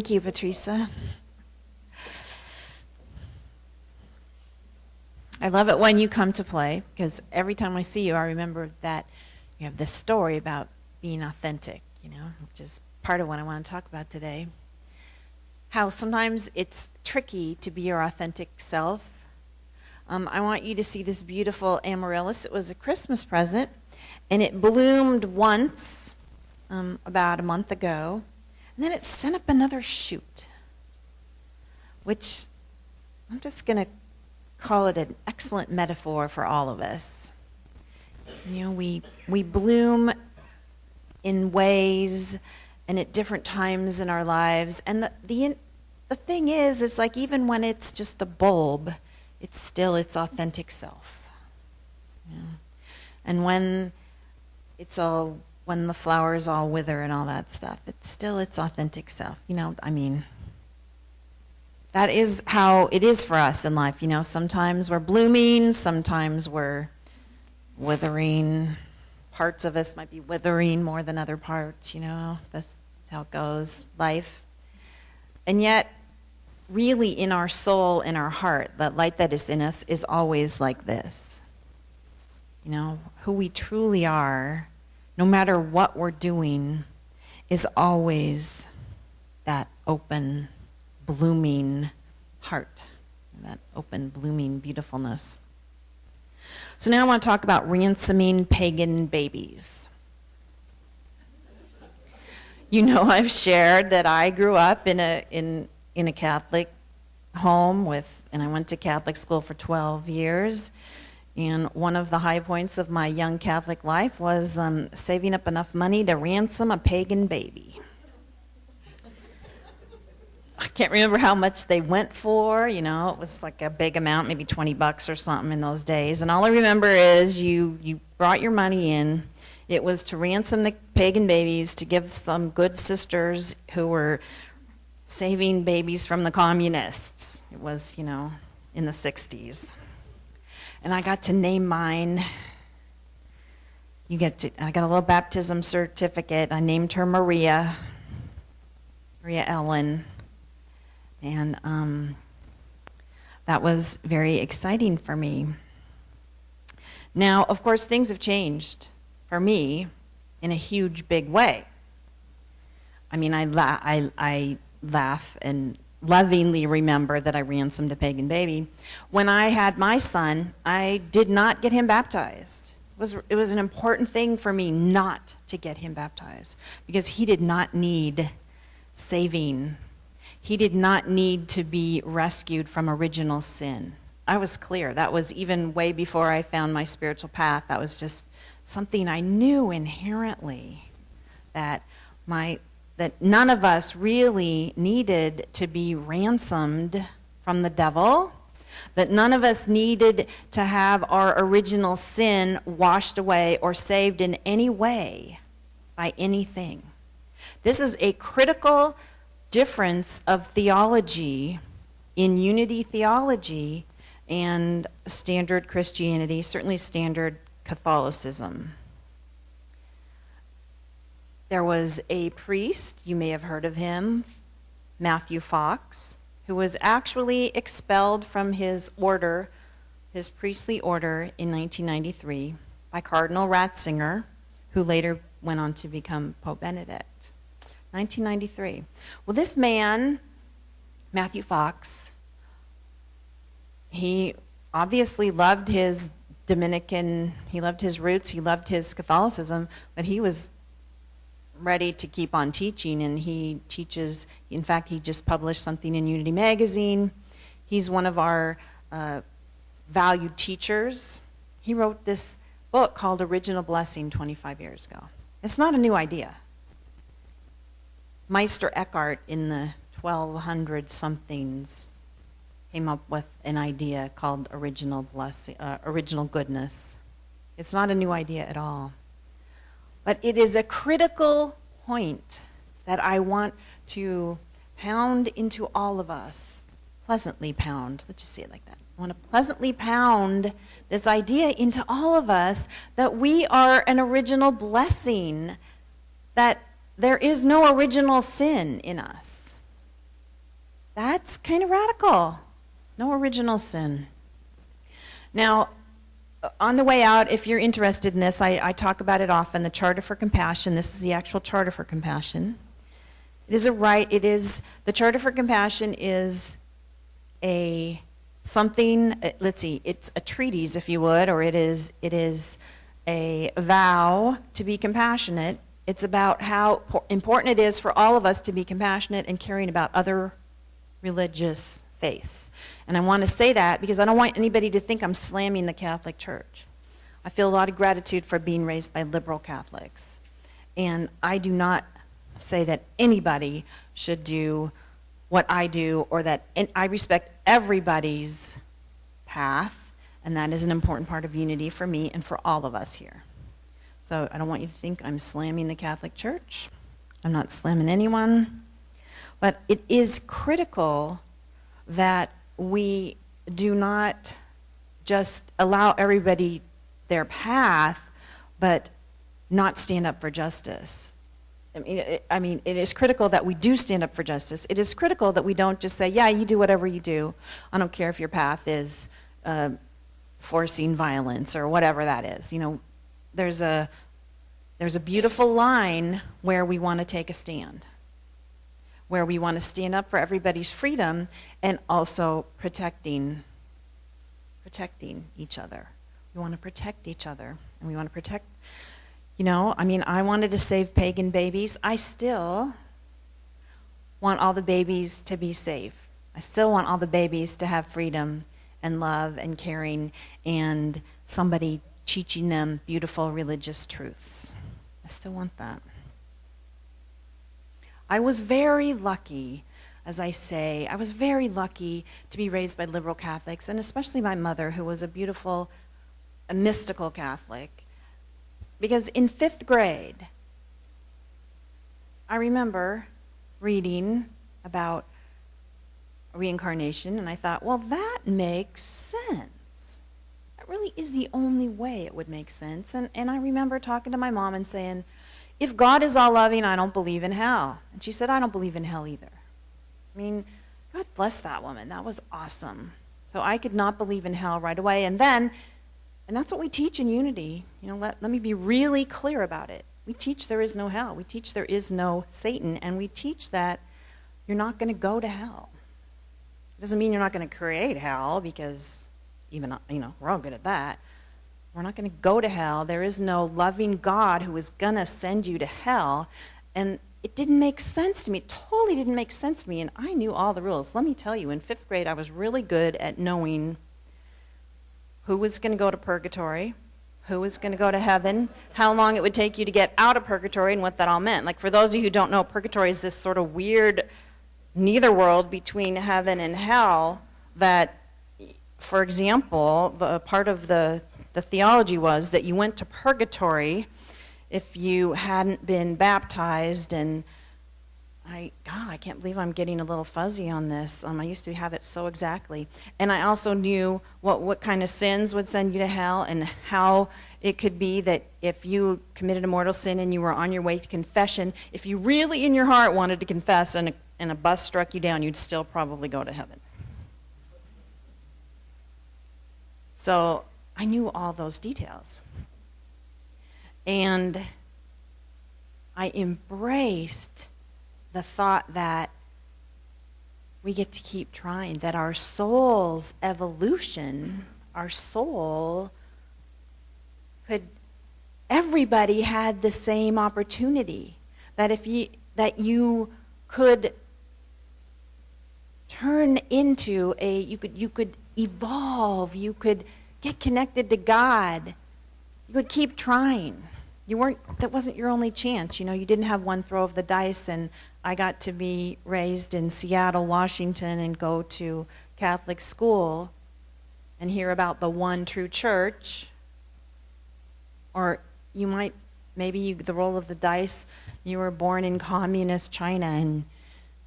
Thank you, Patricia. I love it when you come to play, because every time I see you, I remember that you have this story about being authentic, which is part of what I want to talk about today. How sometimes it's tricky to be your authentic self. I want you to see this beautiful amaryllis. It was a Christmas present, and it bloomed once about a month ago, and then it sent up another shoot, which I'm just going to call it an excellent metaphor for all of us. We bloom in ways and at different times in our lives, and the thing is, it's like even when it's just a bulb, it's still its authentic self. And when the flowers all wither and all that stuff, it's still its authentic self. That is how it is for us in life. Sometimes we're blooming, sometimes we're withering. Parts of us might be withering more than other parts, That's how it goes, life. And yet, really in our soul, in our heart, that light that is in us is always like this. Who we truly are, no matter what we're doing, is always that open, blooming heart, that open, blooming beautifulness. So now I want to talk about ransoming pagan babies. I've shared that I grew up in a Catholic home and I went to Catholic school for 12 years. And one of the high points of my young Catholic life was saving up enough money to ransom a pagan baby. I can't remember how much they went for, it was like a big amount, maybe $20 or something in those days. And all I remember is you brought your money in. It was to ransom the pagan babies, to give some good sisters who were saving babies from the communists. It was, in the 60s. And I got to name mine. I got a little baptism certificate. I named her Maria Ellen. And that was very exciting for me. Now, of course, things have changed for me in a huge, big way. I laugh and lovingly remember that I ransomed a pagan baby. When I had my son, I did not get him baptized. It was an important thing for me not to get him baptized because he did not need saving. He did not need to be rescued from original sin. I was clear. That was even way before I found my spiritual path. That was just something I knew inherently, that none of us really needed to be ransomed from the devil, that none of us needed to have our original sin washed away or saved in any way by anything. This is a critical difference of theology in unity theology and standard Christianity, certainly standard Catholicism. There was a priest, you may have heard of him, Matthew Fox, who was actually expelled from his order, his priestly order, in 1993 by Cardinal Ratzinger, who later went on to become Pope Benedict. 1993. Well, this man, Matthew Fox, he obviously loved his Dominican, he loved his roots, he loved his Catholicism, but he was ready to keep on teaching, and he teaches, in fact, he just published something in Unity Magazine. He's one of our valued teachers. He wrote this book called Original Blessing 25 years ago. It's not a new idea. Meister Eckhart in the 1200-somethings came up with an idea called original goodness. It's not a new idea at all. But it is a critical point that I want to pound into all of us. Pleasantly pound. Let's just say it like that. I want to pleasantly pound this idea into all of us that we are an original blessing, that there is no original sin in us. That's kind of radical. No original sin. Now, on the way out, if you're interested in this, I talk about it often, the Charter for Compassion. This is the actual Charter for Compassion. The Charter for Compassion is it's a treatise, if you would, or it is a vow to be compassionate. It's about how important it is for all of us to be compassionate and caring about other religious faiths. And I want to say that because I don't want anybody to think I'm slamming the Catholic Church. I feel a lot of gratitude for being raised by liberal Catholics. And I do not say that anybody should do what I do, and I respect everybody's path, and that is an important part of unity for me and for all of us here. So I don't want you to think I'm slamming the Catholic Church. I'm not slamming anyone. But it is critical that we do not just allow everybody their path, but not stand up for justice. I mean, it is critical that we do stand up for justice. It is critical that we don't just say, yeah, you do whatever you do. I don't care if your path is forcing violence or whatever that is. You know, there's a beautiful line where we want to take a stand, where we want to stand up for everybody's freedom and also protecting each other. We want to protect each other, and we want to protect, I wanted to save pagan babies. I still want all the babies to be safe. I still want all the babies to have freedom and love and caring and somebody teaching them beautiful religious truths. I still want that. I was very lucky, as I say, I was very lucky to be raised by liberal Catholics, and especially my mother, who was a mystical Catholic. Because in 5th grade, I remember reading about reincarnation, and I thought, well, that makes sense. That really is the only way it would make sense. And I remember talking to my mom and saying, if God is all loving, I don't believe in hell. And she said, I don't believe in hell either. I mean, God bless that woman. That was awesome. So I could not believe in hell right away. And that's what we teach in Unity. Let me be really clear about it. We teach there is no hell. We teach there is no Satan. And we teach that you're not going to go to hell. It doesn't mean you're not going to create hell, because even, we're all good at that. We're not going to go to hell. There is no loving God who is going to send you to hell. And it didn't make sense to me. It totally didn't make sense to me. And I knew all the rules. Let me tell you, in 5th grade, I was really good at knowing who was going to go to purgatory, who was going to go to heaven, how long it would take you to get out of purgatory, and what that all meant. Like, for those of you who don't know, purgatory is this sort of weird neither world between heaven and hell that, for example, the part of the theology was that you went to purgatory if you hadn't been baptized. And I can't believe I'm getting a little fuzzy on this. I used to have it so exactly. And I also knew what kind of sins would send you to hell, and how it could be that if you committed a mortal sin and you were on your way to confession, if you really in your heart wanted to confess and a bus struck you down, you'd still probably go to heaven. So I knew all those details. And I embraced the thought that we get to keep trying, that our soul's evolution, our soul everybody had the same opportunity, that you could turn into you could evolve, you could get connected to God, you could keep trying. That wasn't your only chance. You didn't have one throw of the dice. And I got to be raised in Seattle, Washington, and go to Catholic school and hear about the one true church. Or the roll of the dice, you were born in communist China and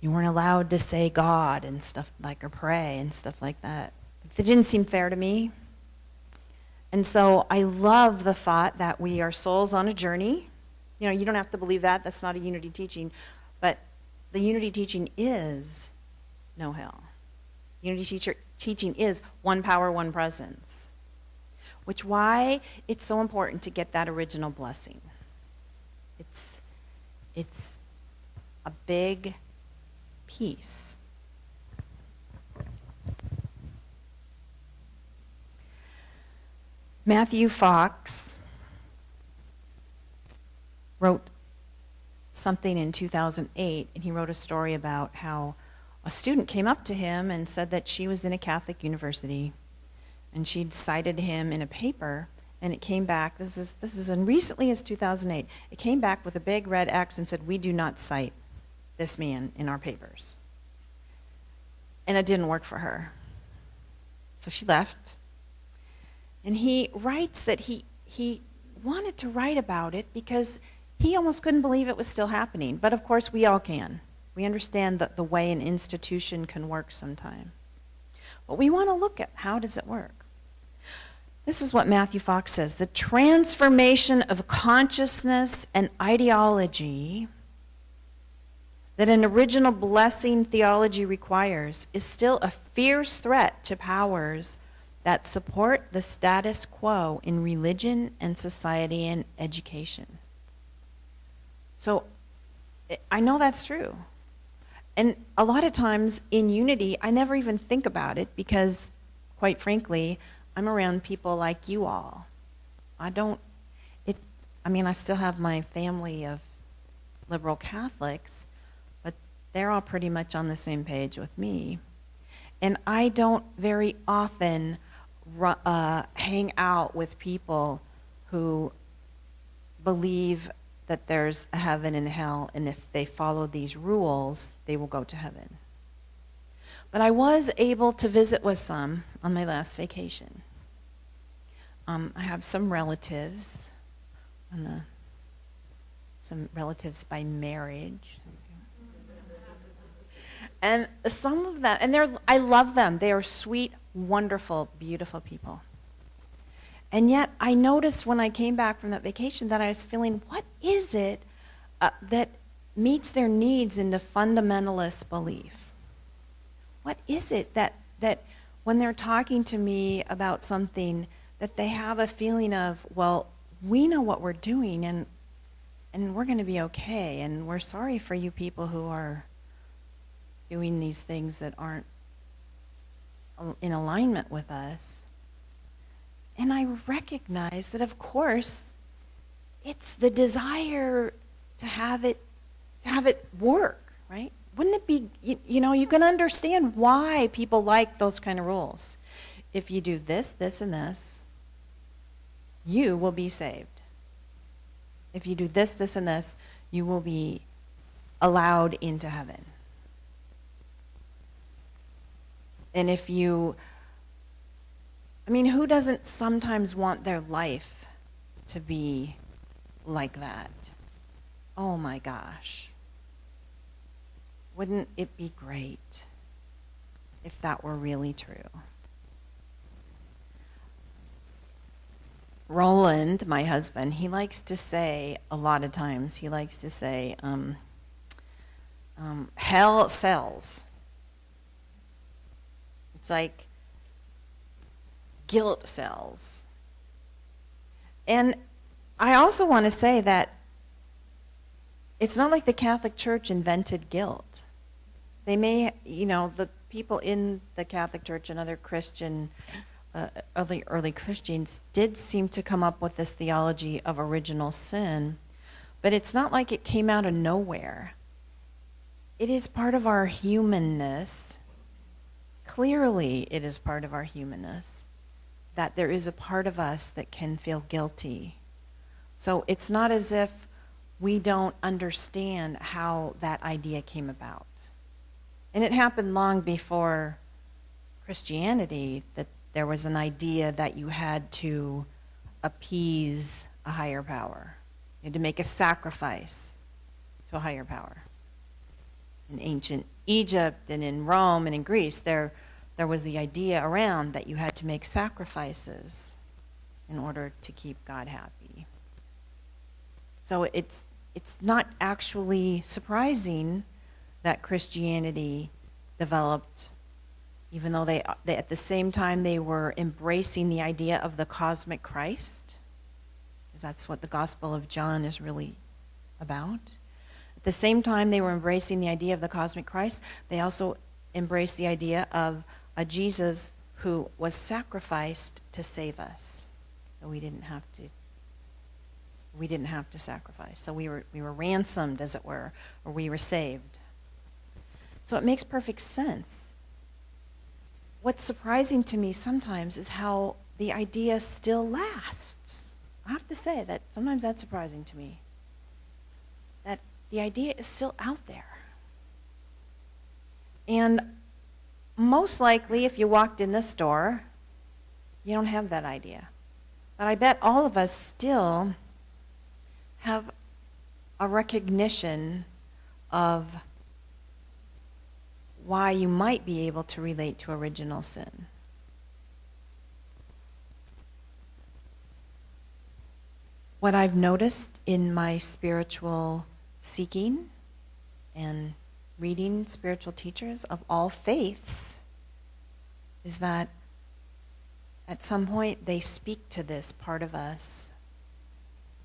you weren't allowed to say God and stuff or pray and stuff like that. It didn't seem fair to me. And so I love the thought that we are souls on a journey. You don't have to believe that. That's not a Unity teaching. But the Unity teaching is no hell. Teaching is one power, one presence, which why it's so important to get that original blessing. It's a big piece. Matthew Fox wrote something in 2008, and he wrote a story about how a student came up to him and said that she was in a Catholic university, and she'd cited him in a paper, and it came back, this is as recently as 2008, it came back with a big red X and said, "We do not cite this man in our papers." And it didn't work for her. So she left. And he writes that he wanted to write about it because he almost couldn't believe it was still happening. But of course, we all can. We understand that the way an institution can work sometimes. But we want to look at how does it work. This is what Matthew Fox says. The transformation of consciousness and ideology that an original blessing theology requires is still a fierce threat to powers that support the status quo in religion and society and education. So I know that's true. And a lot of times in unity, I never even think about it because, quite frankly, I'm around people like you all. I still have my family of liberal Catholics, but they're all pretty much on the same page with me. And I don't very often hang out with people who believe that there's a heaven and hell, and if they follow these rules, they will go to heaven. But I was able to visit with some on my last vacation. I have some relatives, some relatives by marriage. And some of them, and I love them. They are sweet, wonderful, beautiful people. And yet I noticed when I came back from that vacation that I was feeling, what is it that meets their needs in the fundamentalist belief? What is it that when they're talking to me about something that they have a feeling of, well, we know what we're doing and we're going to be okay, and we're sorry for you people who are doing these things that aren't in alignment with us. And I recognize that, of course, it's the desire to have it work, right? Wouldn't it be, you can understand why people like those kind of rules. If you do this, this, and this, you will be saved. If you do this, this, and this, you will be allowed into heaven. And if you, who doesn't sometimes want their life to be like that? Oh my gosh. Wouldn't it be great if that were really true? Roland, my husband, he likes to say, a lot of times, hell sells. It's like guilt sells. And I also want to say that it's not like the Catholic Church invented guilt. They may, the people in the Catholic Church and other Christian, early Christians did seem to come up with this theology of original sin, but it's not like it came out of nowhere. It is part of our humanness. Clearly, it is part of our humanness that there is a part of us that can feel guilty. So it's not as if we don't understand how that idea came about. And it happened long before Christianity, that there was an idea that you had to appease a higher power. You had to make a sacrifice to a higher power. In ancient Egypt and in Rome and in Greece, there was the idea around that you had to make sacrifices in order to keep God happy. So it's not actually surprising that Christianity developed, even though they at the same time they were embracing the idea of the cosmic Christ, because that's what the Gospel of John is really about. At the same time they were embracing the idea of the cosmic Christ, they also embraced the idea of a Jesus who was sacrificed to save us. So we didn't have to sacrifice. So we were ransomed, as it were, or we were saved. So it makes perfect sense. What's surprising to me sometimes is how the idea still lasts. I have to say that sometimes that's surprising to me. That the idea is still out there. And most likely, if you walked in this door, you don't have that idea. But I bet all of us still have a recognition of why you might be able to relate to original sin. What I've noticed in my spiritual seeking and reading spiritual teachers of all faiths is that at some point they speak to this part of us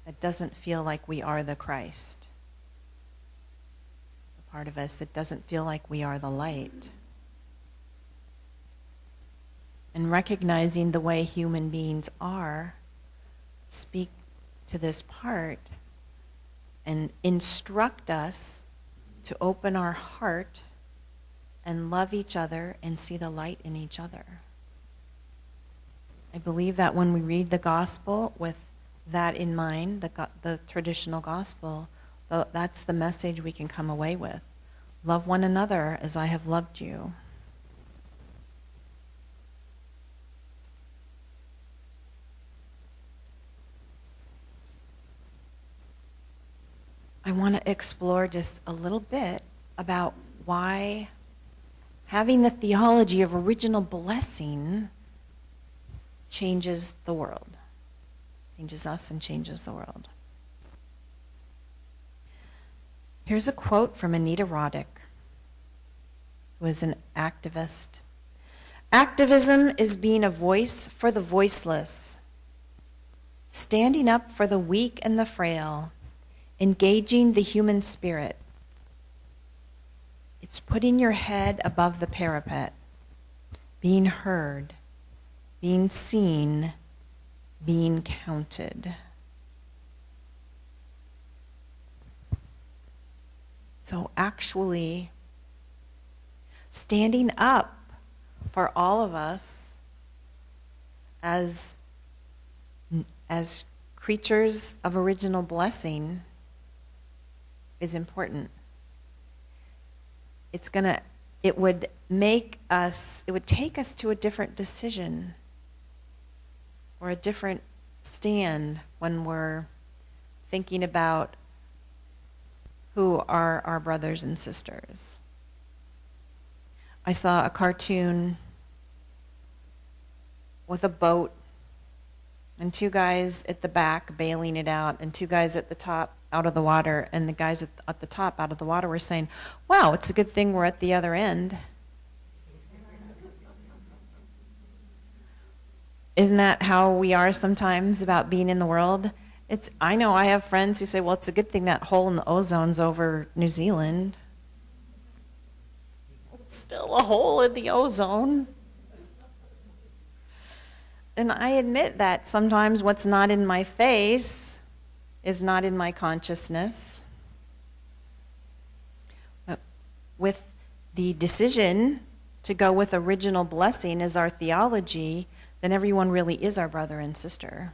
that doesn't feel like we are the Christ. The part of us that doesn't feel like we are the light. And recognizing the way human beings are, speak to this part and instruct us to open our heart and love each other and see the light in each other. I believe that when we read the gospel with that in mind, the traditional gospel, that's the message we can come away with. Love one another as I have loved you. I want to explore just a little bit about why having the theology of original blessing changes the world, changes us and changes the world. Here's a quote from Anita Roddick, who is an activist. "Activism is being a voice for the voiceless, standing up for the weak and the frail, engaging the human spirit. It's putting your head above the parapet, being heard, being seen, being counted." So actually, standing up for all of us as creatures of original blessing is important. It would take us to a different decision or a different stand when we're thinking about who are our brothers and sisters. I saw a cartoon with a boat and two guys at the back bailing it out and two guys at the top out of the water, and the guys at the top out of the water were saying, "Wow, it's a good thing we're at the other end." Isn't that how we are sometimes about being in the world? I know I have friends who say, well, it's a good thing that hole in the ozone's over New Zealand. It's still a hole in the ozone. And I admit that sometimes what's not in my face is not in my consciousness. But with the decision to go with original blessing as our theology, then everyone really is our brother and sister.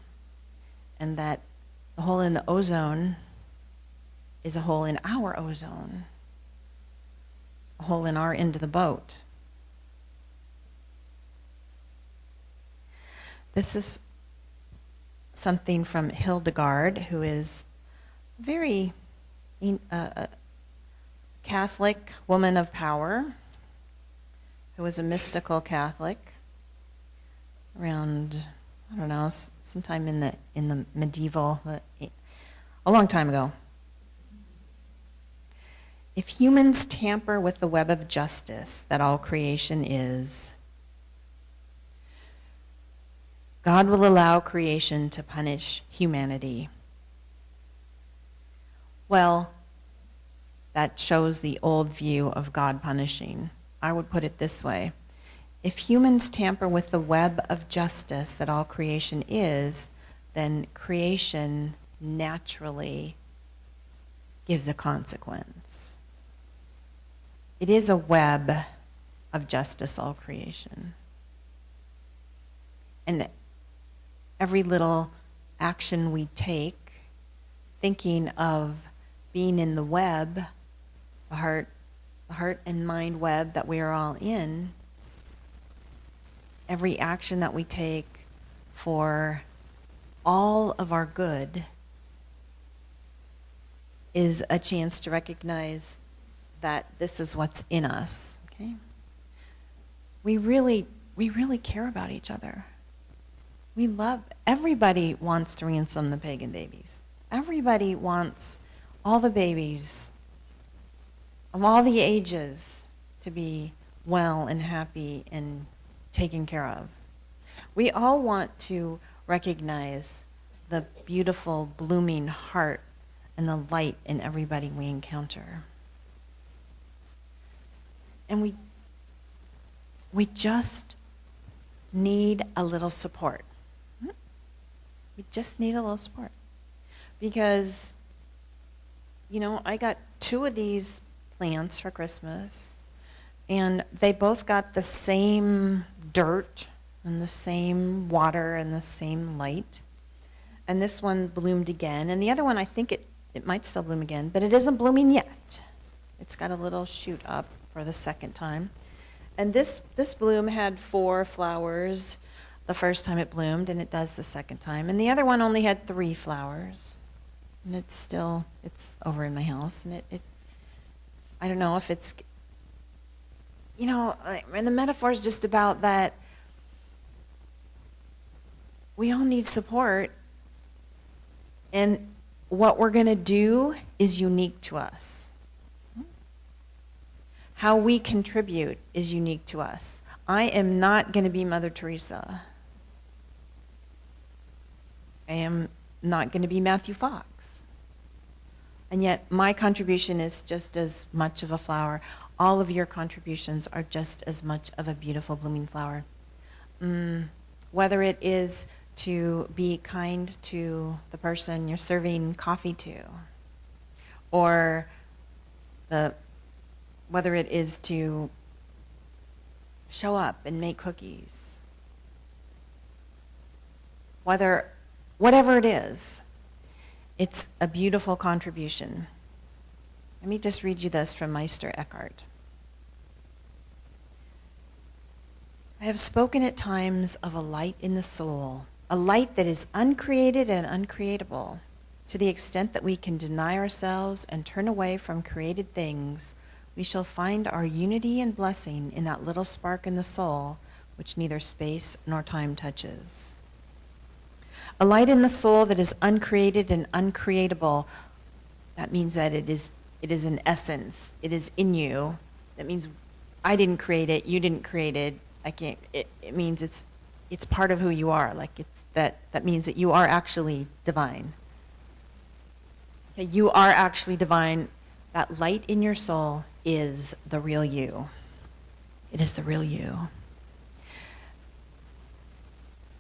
And that the hole in the ozone is a hole in our ozone, a hole in our end of the boat. This is something from Hildegard, who is a very Catholic woman of power, who was a mystical Catholic around, I don't know, sometime in the medieval, a long time ago. If humans tamper with the web of justice that all creation is, God will allow creation to punish humanity. Well, that shows the old view of God punishing. I would put it this way. If humans tamper with the web of justice that all creation is, then creation naturally gives a consequence. It is a web of justice, all creation. And every little action we take, thinking of being in the web, the heart and mind web that we are all in, every action that we take for all of our good is a chance to recognize that this is what's in us, okay? We really care about each other. Everybody wants to ransom the pagan babies. Everybody wants all the babies of all the ages to be well and happy and taken care of. We all want to recognize the beautiful, blooming heart and the light in everybody we encounter. And we just need a little support. We just need a little support. Because, I got 2 of these plants for Christmas, and they both got the same dirt and the same water and the same light. And this one bloomed again, and the other one, I think it might still bloom again, but it isn't blooming yet. It's got a little shoot up for the second time. And this bloom had 4 flowers the first time it bloomed, and it does the second time. And the other one only had 3 flowers. And it's over in my house, and it I don't know if it's, and the metaphor is just about that we all need support, and what we're going to do is unique to us. How we contribute is unique to us. I am not going to be Mother Teresa. I am not going to be Matthew Fox. And yet my contribution is just as much of a flower. All of your contributions are just as much of a beautiful blooming flower. Whether it is to be kind to the person you're serving coffee to, or whether it is to show up and make cookies, whatever it is, it's a beautiful contribution. Let me just read you this from Meister Eckhart. I have spoken at times of a light in the soul, a light that is uncreated and uncreatable. To the extent that we can deny ourselves and turn away from created things, we shall find our unity and blessing in that little spark in the soul which neither space nor time touches. A light in the soul that is uncreated and uncreatable, that means that it is an essence. It is in you. That means I didn't create it, you didn't create it. It means it's part of who you are. That means that you are actually divine. Okay, you are actually divine. That light in your soul is the real you. It is the real you.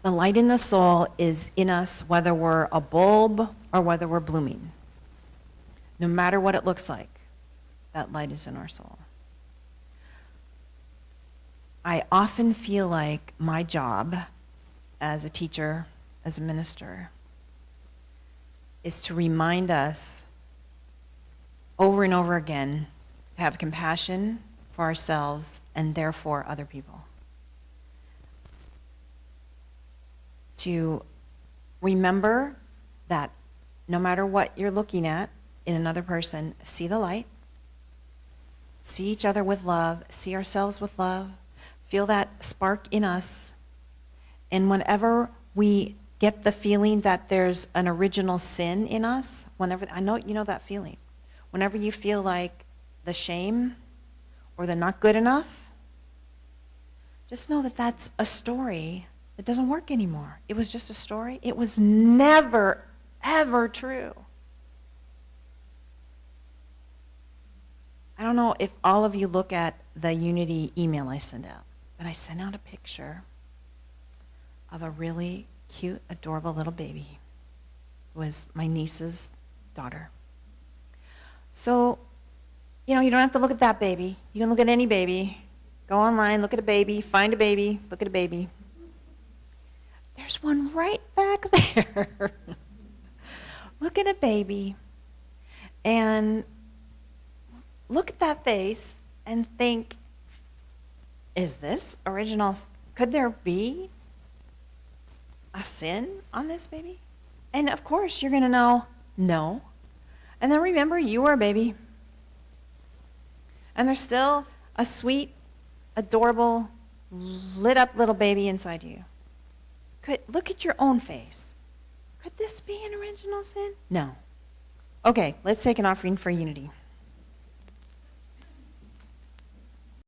The light in the soul is in us whether we're a bulb or whether we're blooming. No matter what it looks like, that light is in our soul. I often feel like my job as a teacher, as a minister, is to remind us over and over again to have compassion for ourselves and therefore other people. To remember that no matter what you're looking at in another person, see the light, see each other with love, see ourselves with love, feel that spark in us, and whenever we get the feeling that there's an original sin in us, I know you know that feeling. Whenever you feel like the shame or the not good enough, just know that that's a story that doesn't work anymore. It was just a story. It was never, ever true. I don't know if all of you look at the Unity email I send out, but I sent out a picture of a really cute, adorable little baby. It was my niece's daughter. So, you don't have to look at that baby. You can look at any baby. Go online, look at a baby, find a baby, look at a baby. There's one right back there. Look at a baby and look at that face and think, is this original? Could there be a sin on this baby? And of course, you're going to know, no. And then remember, you were a baby. And there's still a sweet, adorable, lit up little baby inside you. Look at your own face. Could this be an original sin? No. Okay, let's take an offering for unity.